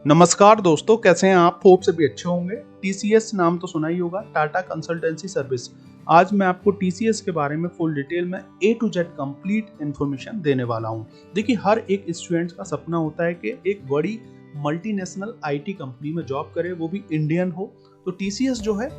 नमस्कार दोस्तों, कैसे हैं आप? होप से भी अच्छे होंगे। टीसीएस नाम तो सुना ही होगा, टाटा कंसल्टेंसी सर्विस। आज मैं आपको टीसीएस के बारे में फुल डिटेल में ए टू जेड कंप्लीट इन्फॉर्मेशन देने वाला हूं। देखिए, हर एक स्टूडेंट का सपना होता है कि एक बड़ी मल्टीनेशनल आईटी कंपनी में जॉब करे, वो भी इंडियन हो। तो टीसीएस जो है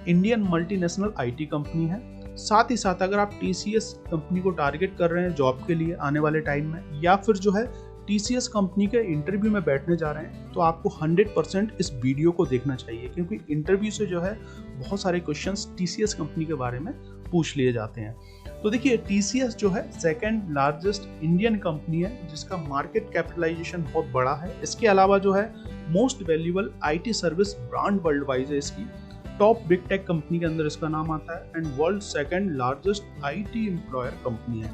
इंडियन मल्टीनेशनल आईटी कंपनी है। साथ ही साथ अगर आप टीसीएस कंपनी को टारगेट कर रहे हैं जॉब के लिए आने वाले टाइम में, या फिर जो है टीसीएस कंपनी के इंटरव्यू में बैठने जा रहे हैं, तो आपको 100% इस वीडियो को देखना चाहिए, क्योंकि इंटरव्यू से जो है बहुत सारे क्वेश्चंस टीसीएस कंपनी के बारे में पूछ लिए जाते हैं। तो देखिए, टीसीएस जो है सेकंड लार्जेस्ट इंडियन कंपनी है, जिसका मार्केट कैपिटलाइजेशन बहुत बड़ा है। इसके अलावा जो है most valuable IT service brand world wise है इसकी। टॉप बिग टेक कंपनी के अंदर इसका नाम आता है and world second largest IT employer company है।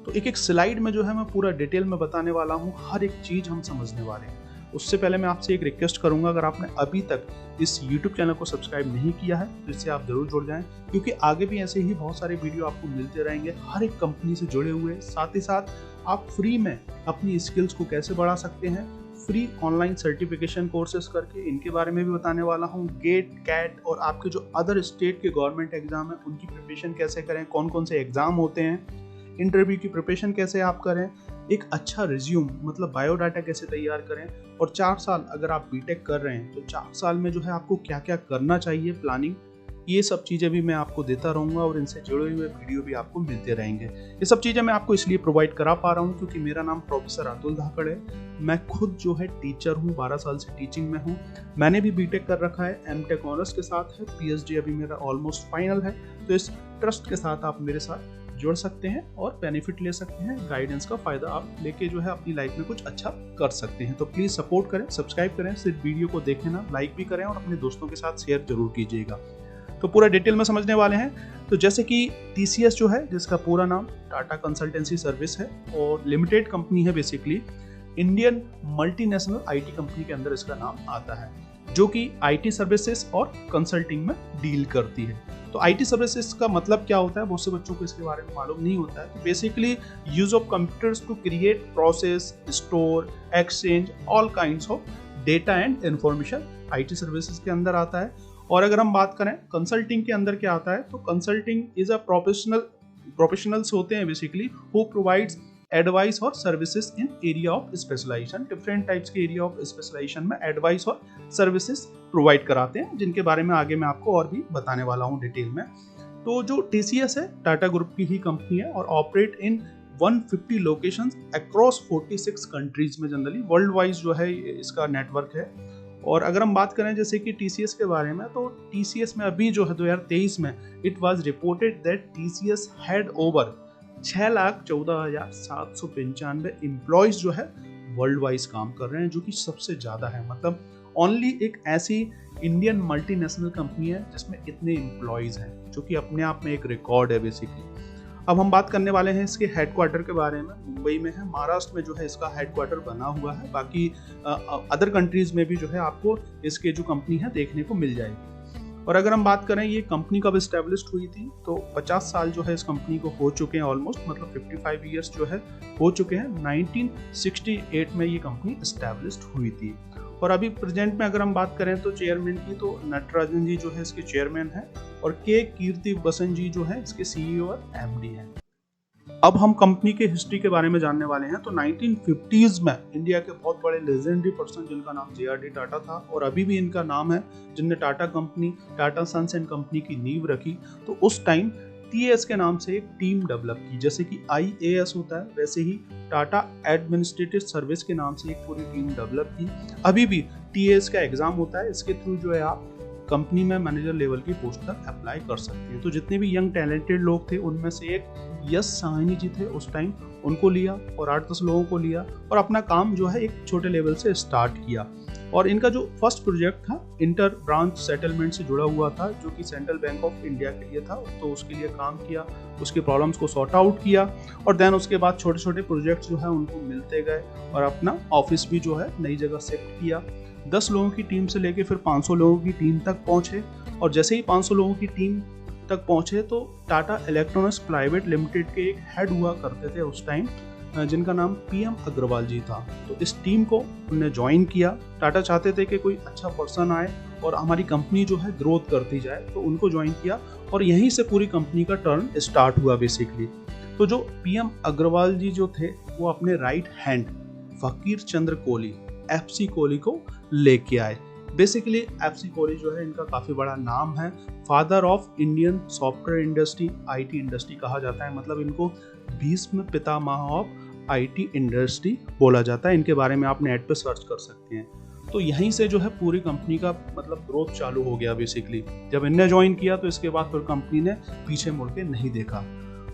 तो एक एक स्लाइड में जो है मैं पूरा डिटेल में बताने वाला हूँ, हर एक चीज हम समझने वाले हैं। उससे पहले मैं आपसे एक रिक्वेस्ट करूंगा, अगर आपने अभी तक इस YouTube चैनल को सब्सक्राइब नहीं किया है तो इससे आप जरूर जुड़ जाएं, क्योंकि आगे भी ऐसे ही बहुत सारे वीडियो आपको मिलते रहेंगे हर एक कंपनी से जुड़े हुए। साथ ही साथ आप फ्री में अपनी स्किल्स को कैसे बढ़ा सकते हैं, फ्री ऑनलाइन सर्टिफिकेशन कोर्सेज करके, इनके बारे में भी बताने वाला हूँ। गेट, कैट और आपके जो अदर स्टेट के गवर्नमेंट एग्जाम है उनकी प्रिपरेशन कैसे करें, कौन कौन से एग्जाम होते हैं, इंटरव्यू की प्रिपरेशन कैसे आप करें, एक अच्छा रिज्यूम मतलब बायोडाटा कैसे तैयार करें, और 4 साल अगर आप बीटेक कर रहे हैं तो 4 साल में जो है आपको क्या क्या करना चाहिए, प्लानिंग, ये सब चीज़ें भी मैं आपको देता रहूँगा और इनसे जुड़े हुए वीडियो भी आपको मिलते रहेंगे। ये सब चीज़ें मैं आपको इसलिए प्रोवाइड करा पा रहा हूँ क्योंकि मेरा नाम प्रोफेसर अतुल धाकड़ है। मैं खुद जो है टीचर हूँ, 12 साल से टीचिंग में हूँ। मैंने भी बीटेक कर रखा है, एमटेक ऑनर्स के साथ है, पीएचडी अभी मेरा ऑलमोस्ट फाइनल है। तो इस ट्रस्ट के साथ आप मेरे साथ जुड़ सकते हैं और बेनिफिट ले सकते हैं। गाइडेंस का फायदा आप लेके जो है अपनी लाइफ में कुछ अच्छा कर सकते हैं। तो प्लीज सपोर्ट करें, सब्सक्राइब करें, सिर्फ वीडियो को देखें ना, लाइक भी करें और अपने दोस्तों के साथ शेयर जरूर कीजिएगा। तो पूरा डिटेल में समझने वाले हैं। तो जैसे कि टीसीएस जो है, जिसका पूरा नाम टाटा कंसल्टेंसी सर्विस है और लिमिटेड कंपनी है, basically Indian multinational IT company के अंदर इसका नाम आता है, जो कि आईटी सर्विसेज और कंसल्टिंग में डील करती है। तो आईटी सर्विसेज का मतलब क्या होता है, बहुत से बच्चों को इसके बारे में मालूम नहीं होता है। Basically use of computers to create, process, store, exchange all kinds of data and information IT services के अंदर आता है। और अगर हम बात करें कंसल्टिंग के अंदर क्या आता है, तो कंसल्टिंग इज अ प्रोफेशनल्स होते हैं बेसिकली हु प्रोवाइड्स एडवाइस और services in area of specialization. Different types के एरिया ऑफ स्पेशलाइजेशन में एडवाइस और सर्विसेज प्रोवाइड कराते हैं, जिनके बारे में आगे मैं आपको और भी बताने वाला हूं डिटेल में। तो जो टीसीएस है टाटा ग्रुप की ही कंपनी है और operate in 150 locations across 46 countries में। जनरली वर्ल्ड वाइज जो है इसका नेटवर्क है। और अगर हम बात करें जैसे कि टीसीएस के बारे में, तो टीसीएस में अभी जो है 2023 में it was reported that TCS had over 6,14,795 employees जो है वर्ल्ड वाइज काम कर रहे हैं, जो कि सबसे ज्यादा है। मतलब ओनली एक ऐसी इंडियन मल्टीनेशनल कंपनी है जिसमें इतने एम्प्लॉयज हैं, जो कि अपने आप में एक रिकॉर्ड है बेसिकली। अब हम बात करने वाले हैं इसके हेडक्वार्टर के बारे में। मुंबई में है, महाराष्ट्र में जो है इसका हेडक्वार्टर बना हुआ है। बाकी अदर कंट्रीज में भी जो है आपको इसके जो कंपनी है देखने को मिल जाएगी। और अगर हम बात करें ये कंपनी कब एस्टेब्लिश्ड हुई थी, तो 50 साल जो है इस कंपनी को हो चुके हैं ऑलमोस्ट, मतलब 55 ईयर्स जो है हो चुके हैं। 1968 में ये कंपनी एस्टेब्लिश्ड हुई थी। और अभी प्रेजेंट में अगर हम बात करें तो चेयरमैन की, तो नटराजन जी जो है इसके चेयरमैन है और के कीर्ति बसन जी जो है इसके सीईओ और एमडी हैं। अब हम कंपनी के हिस्ट्री के बारे में जानने वाले हैं। तो 1950s में इंडिया के बहुत बड़े लेजेंडरी पर्सन जिनका नाम जेआरडी टाटा था, और अभी भी इनका नाम है, जिनने Tata company, Tata sons and company की नींव रखी। तो उस टाइम टीएएस के नाम से एक टीम डेवलप की, जैसे कि आईएएस होता है वैसे ही टाटा एडमिनिस्ट्रेटिव सर्विस के नाम से एक पूरी टीम डेवलप की। अभी भी टीएएस का एग्जाम होता है, इसके थ्रू जो है आप कंपनी में मैनेजर लेवल की पोस्ट तक अप्लाई कर सकते हैं। तो जितने भी यंग टैलेंटेड लोग थे उनमें से एक यश साहनी जी थे उस टाइम, उनको लिया और 8-10 लोगों को लिया और अपना काम जो है एक छोटे लेवल से स्टार्ट किया। और इनका जो फर्स्ट प्रोजेक्ट था इंटर ब्रांच सेटलमेंट से जुड़ा हुआ था, जो कि सेंट्रल बैंक ऑफ इंडिया के लिए था। तो उसके लिए काम किया, उसके प्रॉब्लम्स को सॉर्ट आउट किया और देन उसके बाद छोटे छोटे प्रोजेक्ट्स जो है उनको मिलते गए और अपना ऑफिस भी जो है नई जगह शिफ्ट किया। 10 लोगों की टीम से लेके फिर 500 लोगों की टीम तक पहुंचे। और जैसे ही 500 लोगों की टीम तक पहुंचे तो टाटा इलेक्ट्रॉनिक्स प्राइवेट लिमिटेड के एक हेड हुआ करते थे उस टाइम जिनका नाम पीएम अग्रवाल जी था। तो इस टीम को उन्होंने ज्वाइन किया। टाटा चाहते थे कि कोई अच्छा पर्सन आए और हमारी कंपनी जो है ग्रोथ करती जाए, तो उनको ज्वाइन किया और यहीं से पूरी कंपनी का टर्न स्टार्ट हुआ बेसिकली। तो जो पीएम अग्रवाल जी जो थे वो अपने राइट हैंड फकीर चंद्र कोहली, एफसी कोहली को लेके आए। बेसिकली एफसी कोहली जो है इनका काफ़ी बड़ा नाम है, father of Indian software industry, IT industry कहा जाता है। मतलब इनको 20वें पितामह ऑफ आईटी इंडस्ट्री बोला जाता है। इनके बारे में आप नेट पे सर्च कर सकते हैं। तो यहीं से जो है पूरी कंपनी का मतलब ग्रोथ चालू हो गया बेसिकली। जब इनने ज्वाइन किया तो इसके बाद फिर कंपनी ने पीछे मुड़ के नहीं देखा।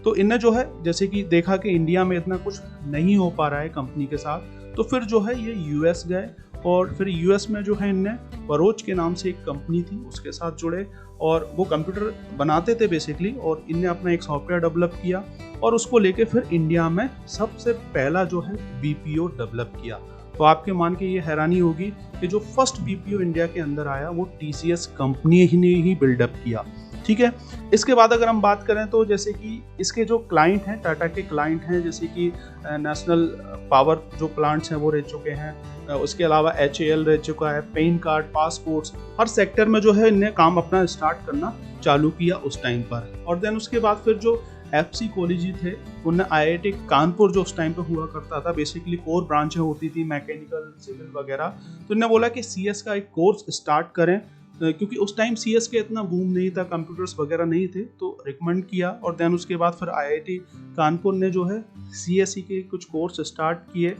तो इनने जो है जैसे कि देखा कि इंडिया में इतना कुछ नहीं हो पा रहा है कंपनी के साथ, तो फिर जो है ये यूएस गए और फिर यूएस में जो है इनने बरोच के नाम से एक कंपनी थी उसके साथ जुड़े और वो कंप्यूटर बनाते थे बेसिकली, और इनने अपना एक सॉफ्टवेयर डेवलप किया और उसको लेके फिर इंडिया में सबसे पहला जो है बीपीओ डेवलप किया। तो आपके मान के ये हैरानी होगी कि जो फर्स्ट बीपीओ इंडिया के अंदर आया वो टीसीएस कंपनी ही ने ही बिल्डअप किया। ठीक है। इसके बाद अगर हम बात करें तो जैसे कि इसके जो क्लाइंट हैं, टाटा के क्लाइंट हैं, जैसे कि नेशनल पावर जो प्लांट्स हैं वो रह चुके हैं, उसके अलावा HAL रह चुका है, पेन कार्ड, पासपोर्ट्स, हर सेक्टर में जो है इनने काम अपना स्टार्ट करना चालू किया उस टाइम पर। और देन उसके बाद फिर जो एफसी कोहली जी थे उनने IIT कानपुर जो उस टाइम पे हुआ करता था, बेसिकली कोर ब्रांचें होती थी मैकेनिकल, सिविल वगैरह, तो इन्होंने बोला कि CS का एक कोर्स स्टार्ट करें, क्योंकि उस टाइम CS के इतना बूम नहीं था, कंप्यूटर्स वगैरह नहीं थे, तो रिकमेंड किया। और देन उसके बाद फिर IIT कानपुर ने जो है CSE के कुछ कोर्स स्टार्ट किए।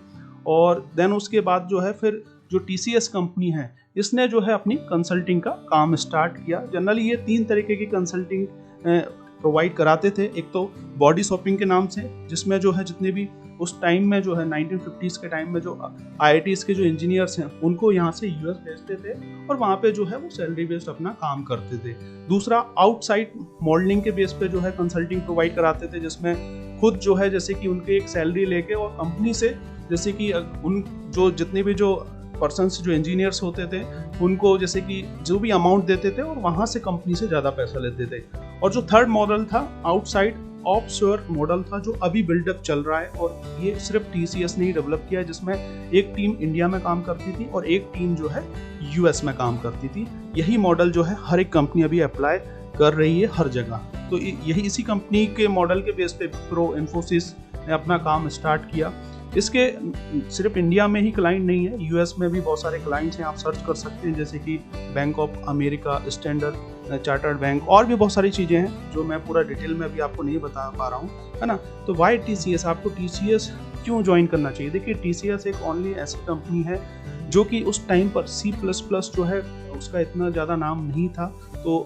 और देन उसके बाद जो है फिर जो TCS कंपनी है इसने जो है अपनी कंसल्टिंग का काम स्टार्ट किया। जनरली ये 3 तरीके की कंसल्टिंग प्रोवाइड कराते थे। एक तो बॉडी शॉपिंग के नाम से, जिसमें जो है जितने भी उस टाइम में जो है 1950s के टाइम में जो IITs के जो इंजीनियर्स हैं उनको यहाँ से US भेजते थे और वहाँ पे जो है वो सैलरी बेस्ड अपना काम करते थे। दूसरा आउटसाइड मॉडलिंग के बेस पे जो है कंसल्टिंग प्रोवाइड कराते थे, जिसमें खुद जो है जैसे कि उनके एक सैलरी लेके और कंपनी से जैसे कि उन जो जितने भी जो पर्सन्स जो इंजीनियर्स होते थे उनको जैसे कि जो भी अमाउंट देते थे और वहाँ से कंपनी से ज़्यादा पैसा लेते थे। और जो थर्ड मॉडल था आउटसाइड ऑफशोर मॉडल था, जो अभी बिल्डअप चल रहा है और ये सिर्फ TCS ने ही डेवलप किया है, जिसमें एक टीम इंडिया में काम करती थी और एक टीम जो है US में काम करती थी। यही मॉडल जो है हर एक कंपनी अभी अप्लाई कर रही है हर जगह। तो यही इसी कंपनी के मॉडल के बेस पे विप्रो, इन्फोसिस ने अपना काम स्टार्ट किया। इसके सिर्फ इंडिया में ही क्लाइंट नहीं है, US में भी बहुत सारे क्लाइंट्स हैं, आप सर्च कर सकते हैं, जैसे कि bank of America, standard chartered bank, और भी बहुत सारी चीज़ें हैं जो मैं पूरा डिटेल में अभी आपको नहीं बता पा रहा हूँ, है ना। तो वाई TCS, आपको TCS क्यों ज्वाइन करना चाहिए? देखिए TCS एक ओनली ऐसी कंपनी है जो कि उस टाइम पर C++ जो है उसका इतना ज़्यादा नाम नहीं था, तो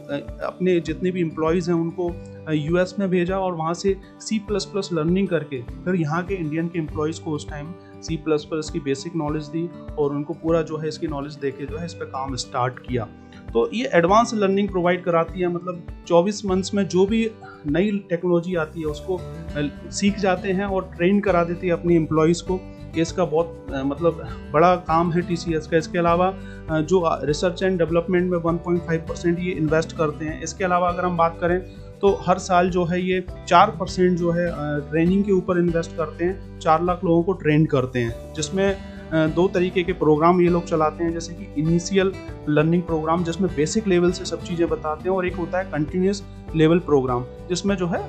अपने जितने भी एम्प्लॉयज़ हैं उनको US में भेजा और वहाँ से C++ लर्निंग करके फिर यहाँ के इंडियन के एम्प्लॉयज़ को उस टाइम C++ की बेसिक नॉलेज दी और उनको पूरा जो है इसकी नॉलेज देके जो है इस पर काम स्टार्ट किया। तो ये एडवांस लर्निंग प्रोवाइड कराती है, मतलब 24 मंथ्स में जो भी नई टेक्नोलॉजी आती है उसको सीख जाते हैं और ट्रेन करा देती है अपनी एम्प्लॉयज़ को। इसका बहुत मतलब बड़ा काम है TCS का। इसके अलावा जो रिसर्च एंड डेवलपमेंट में 1.5% ये इन्वेस्ट करते हैं। इसके अलावा अगर हम बात करें तो हर साल जो है ये 4% जो है ट्रेनिंग के ऊपर इन्वेस्ट करते हैं, 4 लाख लोगों को ट्रेन करते हैं, जिसमें 2 तरीके के प्रोग्राम ये लोग चलाते हैं, जैसे कि इनिशियल लर्निंग प्रोग्राम जिसमें बेसिक लेवल से सब चीज़ें बताते हैं, और एक होता है कंटिन्यूस लेवल प्रोग्राम जिसमें जो है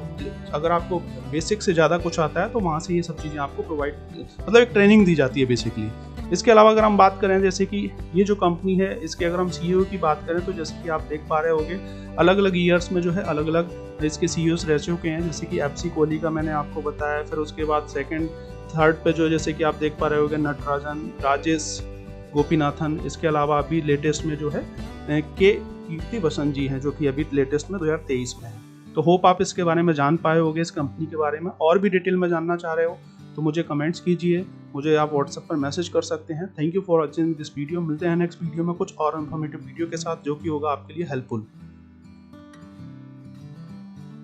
अगर आपको बेसिक से ज़्यादा कुछ आता है तो वहाँ से ये सब चीज़ें आपको प्रोवाइड मतलब एक ट्रेनिंग दी जाती है बेसिकली। इसके अलावा अगर हम बात करें जैसे कि ये जो कंपनी है इसके अगर हम CEO की बात करें तो जैसे कि आप देख पा रहे होंगे अलग अलग ईयर्स में जो है अलग अलग इसके CEOs रह चुके हैं, जैसे कि एफसी कोहली का मैंने आपको बताया। फिर उसके बाद सेकंड थर्ड पे जो जैसे कि आप देख पा रहे होंगे नटराजन, राजेश गोपीनाथन। इसके अलावा अभी लेटेस्ट में जो है के कीर्ति बसंत जी हैं, जो कि अभी लेटेस्ट में 2023 में है। तो होप आप इसके बारे में जान पाए होंगे इस कंपनी के बारे में। और भी डिटेल में जानना चाह रहे हो तो मुझे कमेंट्स कीजिए, मुझे आप व्हाट्सएप पर मैसेज कर सकते हैं। Thank you for watching this video. मिलते हैं नेक्स्ट वीडियो में कुछ और इन्फॉर्मेटिव वीडियो के साथ जो कि होगा आपके लिए हेल्पफुल।